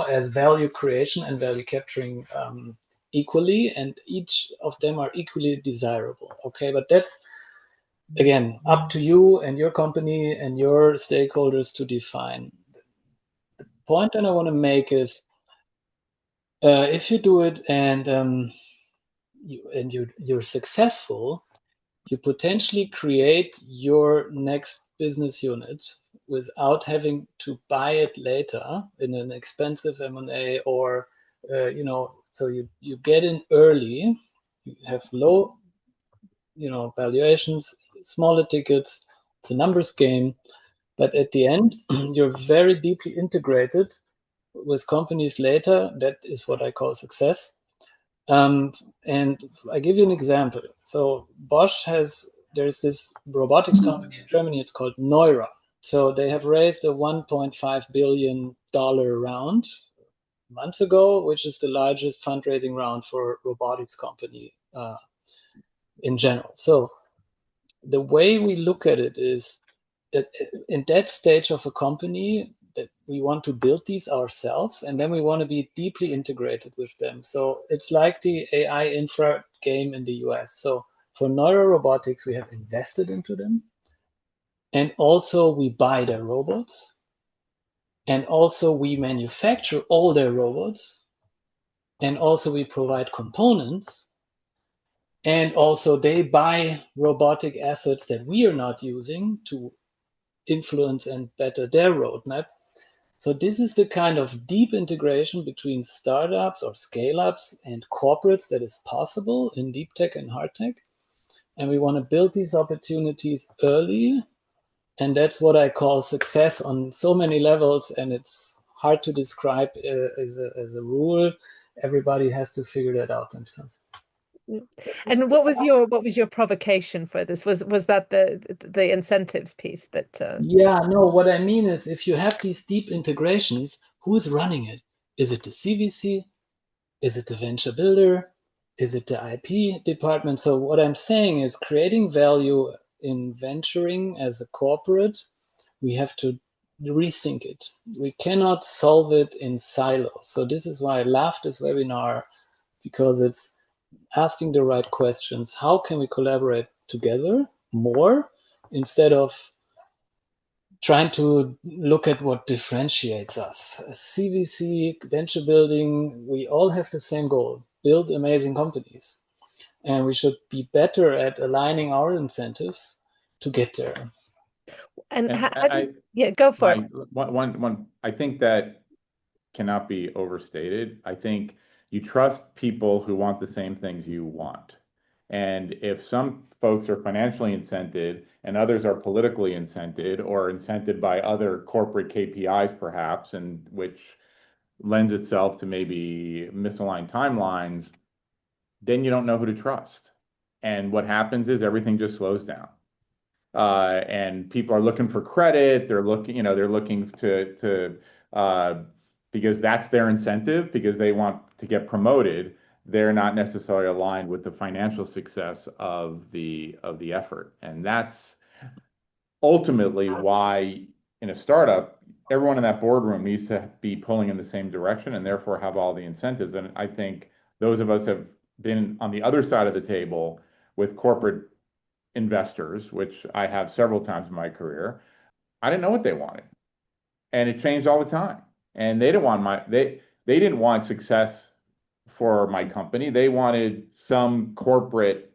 S2: as value creation and value capturing equally, and each of them are equally desirable. Okay, but that's again up to you and your company and your stakeholders to define. The point that I want to make is if you do it and you're successful, you potentially create your next business unit without having to buy it later in an expensive M&A or so you get in early, you have low valuations, smaller tickets, it's a numbers game, but at the end you're very deeply integrated with companies later. That is what I call success. And I give you an example. So there's this robotics company in Germany, it's called Neura. So they have raised a $1.5 billion round months ago, which is the largest fundraising round for a robotics company in general. So the way we look at it is that in that stage of a company, that we want to build these ourselves, and then we want to be deeply integrated with them. So it's like the AI infra game in the US. So for neurorobotics, we have invested into them, and also we buy their robots, and also we manufacture all their robots, and also we provide components, and also they buy robotic assets that we are not using to influence and better their roadmap. So this is the kind of deep integration between startups or scale-ups and corporates that is possible in deep tech and hard tech. And we want to build these opportunities early. And that's what I call success on so many levels. And it's hard to describe as a rule. Everybody has to figure that out themselves.
S1: And what was your provocation for this? Was that the incentives piece that
S2: Yeah, no, what I mean is if you have these deep integrations, who's running it? Is it the CVC? Is it the venture builder? Is it the IP department? So what I'm saying is creating value in venturing as a corporate, we have to rethink it. We cannot solve it in silos. So this is why I love this webinar, because it's asking the right questions. How can we collaborate together more instead of trying to look at what differentiates us? CVC, venture building, we all have the same goal: build amazing companies. And we should be better at aligning our incentives to get there.
S1: and
S4: And
S1: how do you, yeah, go for it.
S4: I think that cannot be overstated. I think you trust people who want the same things you want. And if some folks are financially incented and others are politically incented or incented by other corporate KPIs, perhaps, and which lends itself to maybe misaligned timelines, then you don't know who to trust. And what happens is everything just slows down. And people are looking for credit. They're looking uh, because that's their incentive, because they want to get promoted. They're not necessarily aligned with the financial success of the effort, and that's ultimately why in a startup, everyone in that boardroom needs to be pulling in the same direction and therefore have all the incentives. And I think those of us have been on the other side of the table with corporate investors, which I have several times in my career. I didn't know what they wanted, and it changed all the time. And they didn't want success for my company. They wanted some corporate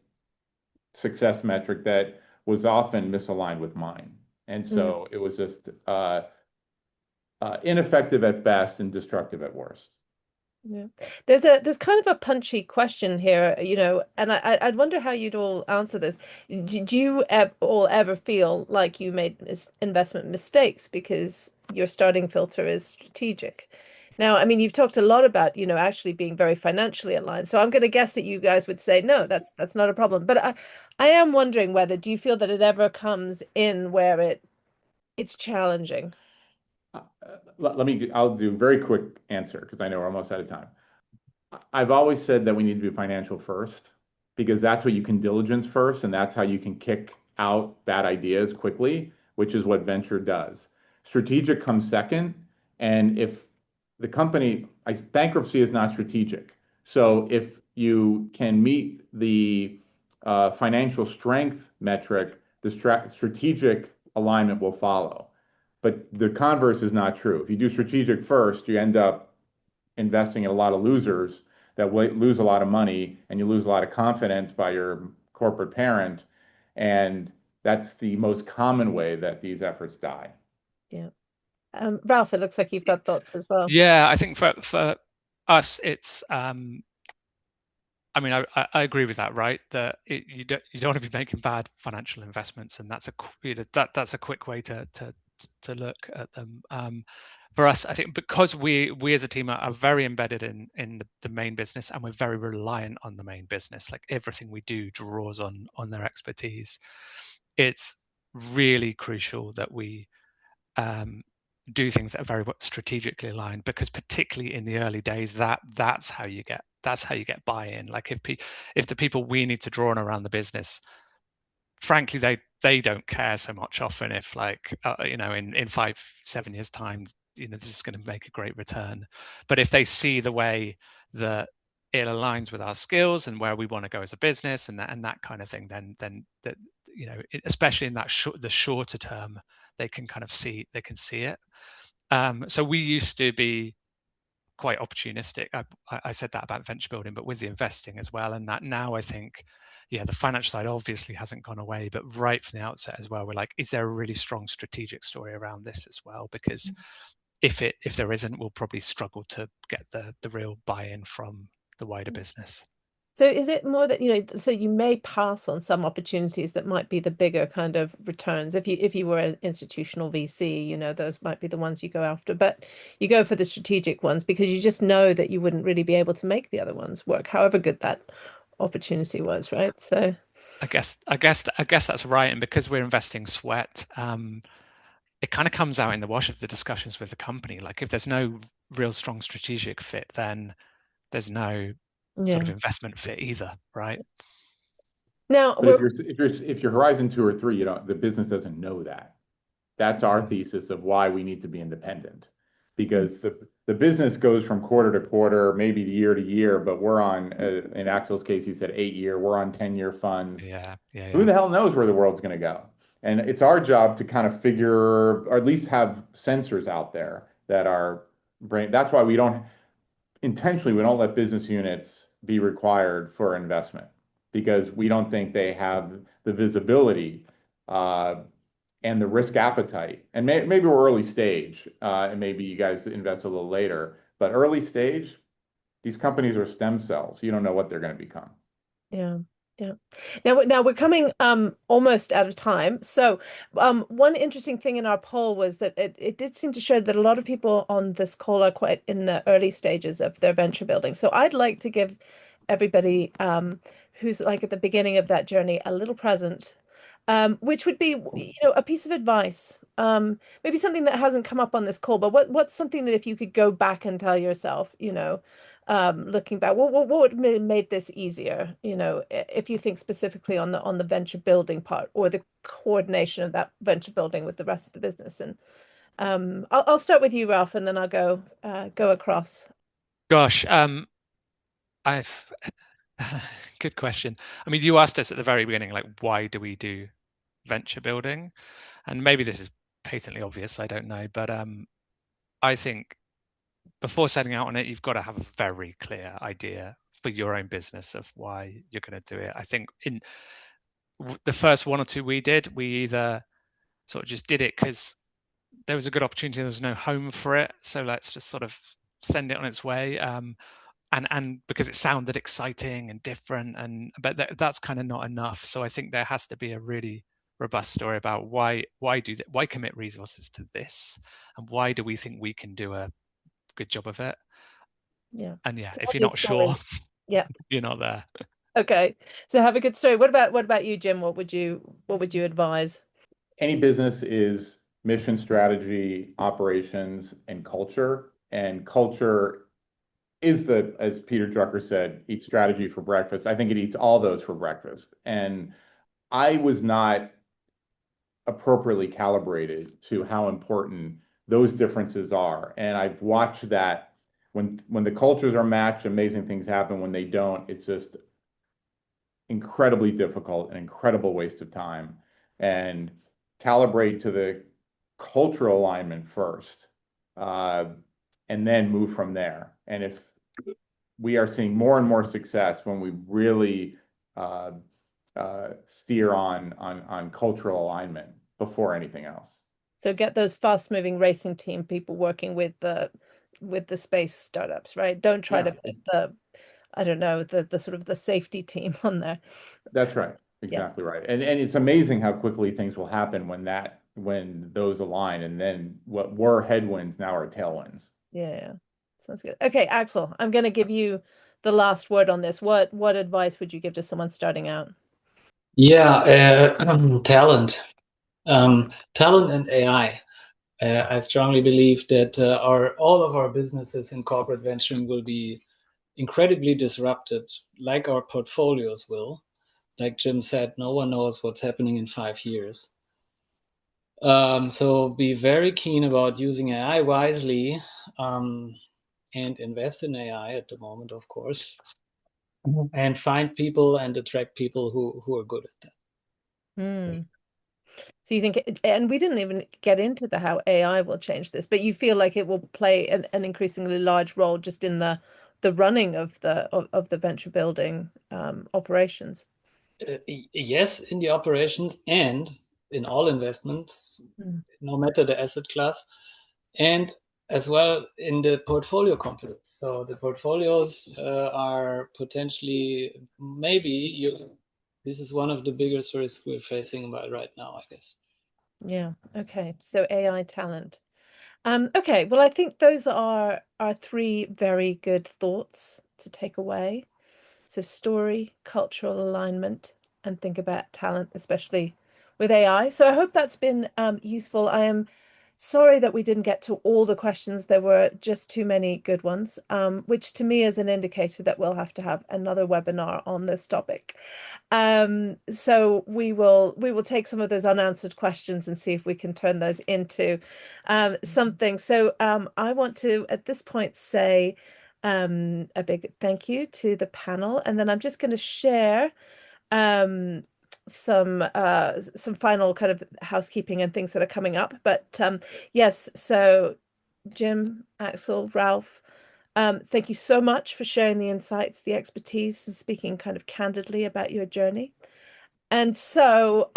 S4: success metric that was often misaligned with mine. And
S1: Mm.
S4: so it was just ineffective at best and destructive at worst.
S1: Yeah. There's kind of a punchy question here, and I'd wonder how you'd all answer this. Do you all ever feel like you made investment mistakes because your starting filter is strategic? Now, I mean, you've talked a lot about, actually being very financially aligned. So I'm going to guess that you guys would say, no, that's not a problem. But I am wondering whether, do you feel that it ever comes in where it's challenging?
S4: I'll do a very quick answer because I know we're almost out of time. I've always said that we need to be financial first because that's what you can diligence first, and that's how you can kick out bad ideas quickly, which is what venture does. Strategic comes second, and if bankruptcy is not strategic. So if you can meet the financial strength metric, the strategic alignment will follow. But the converse is not true. If you do strategic first, you end up investing in a lot of losers that lose a lot of money, and you lose a lot of confidence by your corporate parent. And that's the most common way that these efforts die.
S1: Yeah. Ralph, it looks like you've got thoughts as well.
S3: Yeah, I think for us, it's I mean, I agree with that, right? That you don't want to be making bad financial investments, and that's that's a quick way to look at them. For us, I think because we as a team are very embedded in the main business, and we're very reliant on the main business. Like everything we do draws on their expertise. It's really crucial that we do things that are very strategically aligned, because particularly in the early days, that's how you get buy-in. Like if the people we need to draw on around the business, frankly, they don't care so much often if like, you know, in 5-7 years time, you know, this is going to make a great return. But if they see the way that it aligns with our skills and where we want to go as a business and that kind of thing, then that, you know, especially in that the shorter term, they can kind of see it. So we used to be quite opportunistic. I said that about venture building, but with the investing as well. And that now I think, yeah, the financial side obviously hasn't gone away, but right from the outset as well, we're like, is there a really strong strategic story around this as well? Because if there isn't, we'll probably struggle to get the real buy-in from the wider business.
S1: So is it more that, you know, so you may pass on some opportunities that might be the bigger kind of returns. If you were an institutional VC, you know, those might be the ones you go after, but you go for the strategic ones because you just know that you wouldn't really be able to make the other ones work, however good that opportunity was, right? So
S3: I guess that's right. And because we're investing sweat, it kind of comes out in the wash of the discussions with the company. Like if there's no real strong strategic fit, then there's no sort of investment fit either, right?
S1: Now
S4: But if you're Horizon 2 or 3, the business doesn't know that. That's our thesis of why we need to be independent, because the business goes from quarter to quarter, maybe year to year, but we're on, in Axel's case, he said 8-year, we're on 10-year funds.
S3: Yeah.
S4: Who the hell knows where the world's going to go? And it's our job to kind of figure, or at least have sensors out there that are brain. That's why we don't let business units be required for investment, because we don't think they have the visibility and the risk appetite. And maybe we're early stage, and maybe you guys invest a little later, but early stage, these companies are stem cells. You don't know what they're going to become.
S1: Yeah. Yeah. Now we're coming almost out of time. So one interesting thing in our poll was that it did seem to show that a lot of people on this call are quite in the early stages of their venture building. So I'd like to give everybody who's like at the beginning of that journey a little present, which would be, you know, a piece of advice. Maybe something that hasn't come up on this call, but what's something that if you could go back and tell yourself, you know, looking back, what would have made this easier? You know, if you think specifically on the venture building part or the coordination of that venture building with the rest of the business. And I'll start with you, Ralph, and then I'll go across.
S3: Gosh, I've good question. I mean, you asked us at the very beginning, like, why do we do venture building? And maybe this is patently obvious, I don't know, but I think before setting out on it, you've got to have a very clear idea for your own business of why you're going to do it. I think in the first one or two we did, we either sort of just did it because there was a good opportunity, there was no home for it, so let's just sort of send it on its way. And because it sounded exciting and different, but that's kind of not enough. So I think there has to be a really robust story about why commit resources to this, and why do we think we can do a good job of it.
S1: Yeah.
S3: And yeah,
S1: So
S3: if you're not sure,
S1: yeah,
S3: you're not there.
S1: Okay. So have a good story. What about you, Jim? What would you advise?
S4: Any business is mission, strategy, operations, and culture. And culture is as Peter Drucker said, eats strategy for breakfast. I think it eats all those for breakfast. And I was not appropriately calibrated to how important those differences are. And I've watched that when the cultures are matched, amazing things happen. When they don't, it's just incredibly difficult, an incredible waste of time. And calibrate to the cultural alignment first, and then move from there. And if we are seeing more and more success when we really steer on cultural alignment before anything else.
S1: So get those fast-moving racing team people working with the space startups, right? Don't try to put I don't know, the sort of the safety team on there.
S4: That's right. Exactly right. And it's amazing how quickly things will happen when those align, and then what were headwinds now are tailwinds.
S1: Yeah. Sounds good. Okay, Axel, I'm going to give you the last word on this. What advice would you give to someone starting out?
S2: Yeah, talent. Talent and AI. I strongly believe that all of our businesses in corporate venturing will be incredibly disrupted, like our portfolios will. like Jim said, no one knows what's happening in 5 years. So be very keen about using AI wisely, and invest in AI at the moment, of course, and find people and attract people who are good at that.
S1: Mm. So you think, and we didn't even get into the how AI will change this, but you feel like it will play an increasingly large role just in the running of the venture building operations.
S2: Yes, in the operations and in all investments,
S1: Mm.
S2: no matter the asset class, and as well in the portfolio companies. So the portfolios are potentially, maybe this is one of the biggest risks we're facing right now, I guess.
S1: Yeah. Okay. So AI talent. Okay. Well, I think those are our three very good thoughts to take away. So story, cultural alignment, and think about talent, especially with AI. So I hope that's been useful. I am sorry that we didn't get to all the questions. There were just too many good ones, which to me is an indicator that we'll have to have another webinar on this topic. So we will take some of those unanswered questions and see if we can turn those into something. So I want to at this point say a big thank you to the panel, and then I'm just going to share um, some final kind of housekeeping and things that are coming up. But yes, so Jim, Axel, Ralph, thank you so much for sharing the insights, the expertise, and speaking kind of candidly about your journey. And so,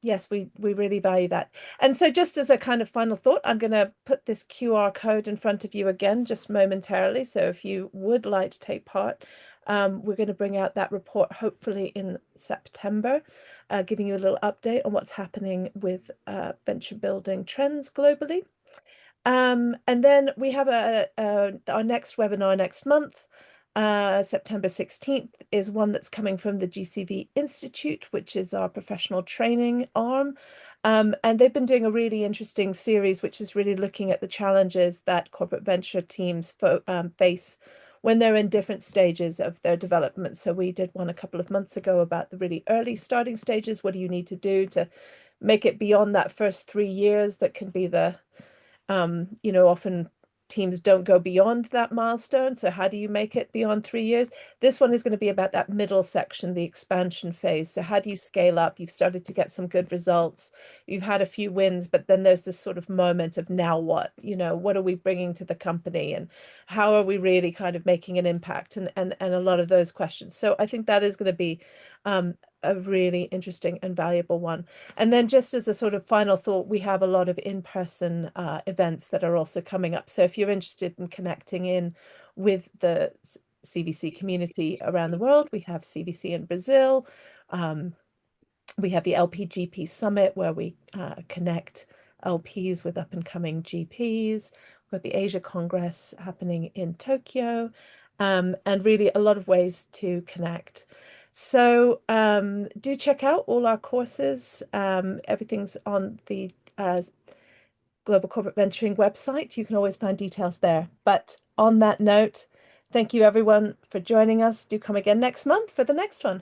S1: yes, we really value that. And so just as a kind of final thought, I'm going to put this QR code in front of you again, just momentarily. So if you would like to take part, we're going to bring out that report hopefully in September, giving you a little update on what's happening with venture building trends globally. And then we have our next webinar next month. September 16th is one that's coming from the GCV Institute, which is our professional training arm. And they've been doing a really interesting series, which is really looking at the challenges that corporate venture teams face when they're in different stages of their development. So we did one a couple of months ago about the really early starting stages. What do you need to do to make it beyond that first 3 years? That can be often teams don't go beyond that milestone. So how do you make it beyond 3 years? This one is going to be about that middle section, the expansion phase. So how do you scale up? You've started to get some good results. You've had a few wins, but then there's this sort of moment of now what? What are we bringing to the company, and how are we really kind of making an impact, and a lot of those questions. So I think that is going to be a really interesting and valuable one. And then just as a sort of final thought, we have a lot of in-person events that are also coming up. So if you're interested in connecting in with the CVC community around the world, we have CVC in Brazil. We have the LPGP Summit where we connect LPs with up and coming GPs. We've got the Asia Congress happening in Tokyo, and really a lot of ways to connect. So do check out all our courses. Everything's on the Global Corporate Venturing website. You can always find details there. But on that note, thank you everyone for joining us. Do come again next month for the next one.